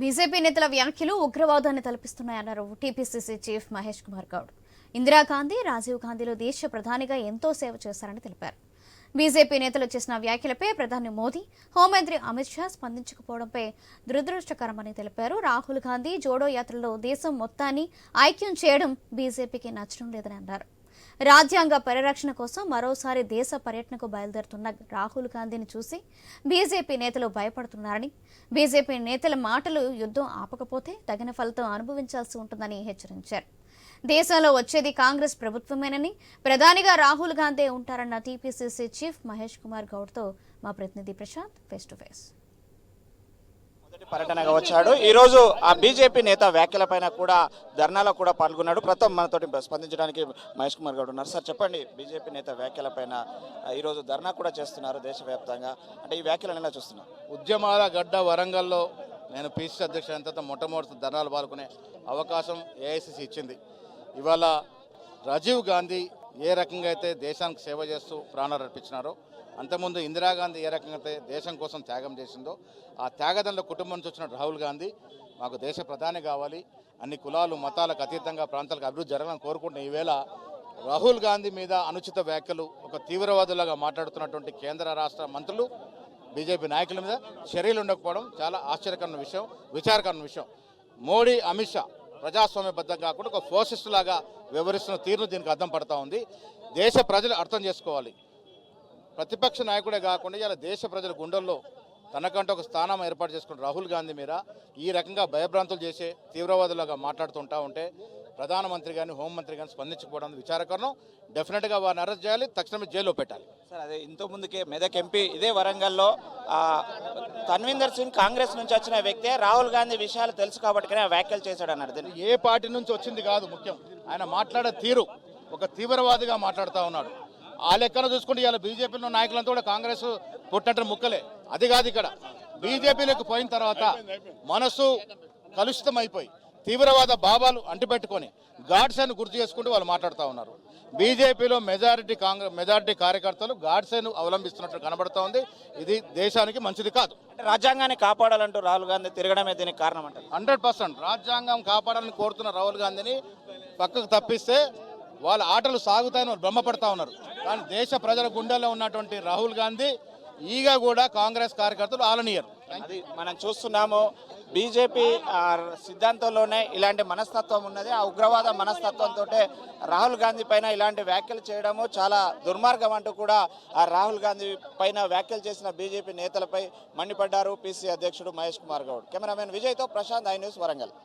BJP నేతల వ్యాఖ్యలు ఉగ్రవాదాన్ని తలపిస్తున్నాయన్నారు టీపీసీసీ చీఫ్ మహేష్ కుమార్ గౌడ్. ఇందిరాగాంధీ, రాజీవ్ గాంధీలు దేశ ప్రధానిగా ఎంతో సేవ చేశారని తెలిపారు. బీజేపీ నేతలు చేసిన వ్యాఖ్యలపై ప్రధాని మోదీ, హోంమంత్రి అమిత్ షా స్పందించకపోవడంపై దురదృష్టకరమని తెలిపారు. రాహుల్ గాంధీ జోడో యాత్రలో దేశం మొత్తాన్ని ఐక్యం చేయడం బీజేపీకి నచ్చడం లేదని అన్నారు. రాజ్యాంగ పరిరక్షణ కోసం మరోసారి దేశ పర్యటనకు బయలుదేరుతున్న రాహుల్ గాంధీని చూసి బీజేపీ నేతలు భయపడుతున్నారని, బీజేపీ నేతల మాటలు యుద్ధం ఆపకపోతే తగిన ఫలితం అనుభవించాల్సి ఉంటుందని హెచ్చరించారు. దేశంలో వచ్చేది కాంగ్రెస్ ప్రభుత్వమేనని, ప్రధానిగా రాహుల్ గాంధీ ఉంటారన్న టీపీసీసీ చీఫ్ మహేష్ కుమార్ గౌడ్తో మా ప్రతినిధి ప్రశాంత్ ఫేస్ టు ఫేస్. పర్యటనగా వచ్చాడు. ఈ రోజు ఆ బీజేపీ నేత వ్యాఖ్యలపైన కూడా ధర్నాలో కూడా పాల్గొన్నాడు. ప్రస్తుతం మనతోటి స్పందించడానికి మహేష్ కుమార్ గౌడ్ ఉన్నారు. సార్ చెప్పండి, బీజేపీ నేత వ్యాఖ్యలపైన ఈరోజు ధర్నా కూడా చేస్తున్నారు దేశవ్యాప్తంగా. అంటే ఈ వ్యాఖ్యలను ఎలా చూస్తున్నారు? ఉద్యమాల గడ్డ వరంగల్లో నేను పీసీసీ అధ్యక్షుడు తర్వాత మొట్టమొదటి ధర్నాలు పాల్గొనే అవకాశం ఏఐసీసీ ఇచ్చింది. ఇవాళ రాజీవ్ గాంధీ ఏ రకంగా అయితే దేశానికి సేవ చేస్తూ ప్రాణాలు అర్పించినారో, అంతకుముందు ఇందిరాగాంధీ ఏ రకంగా అయితే దేశం కోసం త్యాగం చేసిందో, ఆ త్యాగదంలో కుటుంబం నుంచి వచ్చిన రాహుల్ గాంధీ మాకు దేశ ప్రధాని కావాలి, అన్ని కులాలు మతాలకు అతీతంగా ప్రాంతాలకు అభివృద్ధి జరగాలని కోరుకుంటున్న ఈవేళ రాహుల్ గాంధీ మీద అనుచిత వ్యాఖ్యలు, ఒక తీవ్రవాదులాగా మాట్లాడుతున్నటువంటి కేంద్ర రాష్ట్ర మంత్రులు, బీజేపీ నాయకుల మీద చర్యలు ఉండకపోవడం చాలా ఆశ్చర్యకరమైన విషయం, విచారకరమైన విషయం. మోడీ, అమిత్ షా ప్రజాస్వామ్యబద్ధం కాకుండా ఒక ఫోసిస్ట్ లాగా వ్యవహరిస్తున్న తీరును దీనికి అర్థం పడతా ఉంది. దేశ ప్రజలు అర్థం చేసుకోవాలి. ప్రతిపక్ష నాయకుడే కాకుండా ఇలా దేశ ప్రజల గుండెల్లో తనకంటూ ఒక స్థానం ఏర్పాటు చేసుకున్న రాహుల్ గాంధీ మీద ఈ రకంగా భయభ్రాంతులు చేసే తీవ్రవాదులుగా మాట్లాడుతుంటా ఉంటే ప్రధానమంత్రి కానీ హోంమంత్రి కానీ స్పందించకపోవడం విచారకరణం. డెఫినెట్గా వారిని అరెస్ట్ చేయాలి, తక్షణమే జైల్లో పెట్టాలి. సార్, అదే ఇంత ముందుకే మెదక్ ఎంపీ ఇదే వరంగల్లో తన్వీందర్ సింగ్ కాంగ్రెస్ నుంచి వచ్చిన వ్యక్తే రాహుల్ గాంధీ విషయాలు తెలుసు కాబట్టి వ్యాఖ్యలు చేశాడు అన్నారు. ఏ పార్టీ నుంచి వచ్చింది కాదు ముఖ్యం, ఆయన మాట్లాడే తీరు ఒక తీవ్రవాదిగా మాట్లాడుతూ ఉన్నాడు. ఆ లెక్కన చూసుకుంటే ఇవాళ బీజేపీలో నాయకులంతా కూడా కాంగ్రెస్ పుట్టినట్టు ముక్కలే. అది కాదు, ఇక్కడ బీజేపీలోకి పోయిన తర్వాత మనసు కలుషితం అయిపోయి తీవ్రవాద భావాలు అంటిపెట్టుకొని గాడ్సేను గుర్తు చేసుకుంటూ వాళ్ళు మాట్లాడుతూ ఉన్నారు. బీజేపీలో మెజారిటీ కార్యకర్తలు గాడ్సేను అవలంబిస్తున్నట్టు కనబడుతూ ఉంది. ఇది దేశానికి మంచిది కాదు. రాజ్యాంగాన్ని కాపాడాలంటూ రాహుల్ గాంధీ తిరగడమే దీనికి కారణం అంటారు. 100% రాజ్యాంగం కాపాడాలని కోరుతున్న రాహుల్ గాంధీని పక్కకు తప్పిస్తే వాళ్ళ ఆటలు సాగుతాయని వాళ్ళు భ్రమపడతా ఉన్నారు. కానీ దేశ ప్రజల గుండెల్లో ఉన్నటువంటి రాహుల్ గాంధీ ఈగా కూడా కాంగ్రెస్ కార్యకర్తలు ఆలనీయరు. అది మనం చూస్తున్నాము. బీజేపీ సిద్ధాంతంలోనే ఇలాంటి మనస్తత్వం ఉన్నది. ఆ ఉగ్రవాద మనస్తత్వంతో రాహుల్ గాంధీ పైన ఇలాంటి వ్యాఖ్యలు చేయడము చాలా దుర్మార్గం అంటూ కూడా ఆ రాహుల్ గాంధీ పైన వ్యాఖ్యలు చేసిన బీజేపీ నేతలపై మండిపడ్డారు పీసీసీ అధ్యక్షుడు మహేష్ కుమార్ గౌడ్. కెమెరామెన్ విజయ్తో ప్రశాంత్, ఐ న్యూస్, వరంగల్.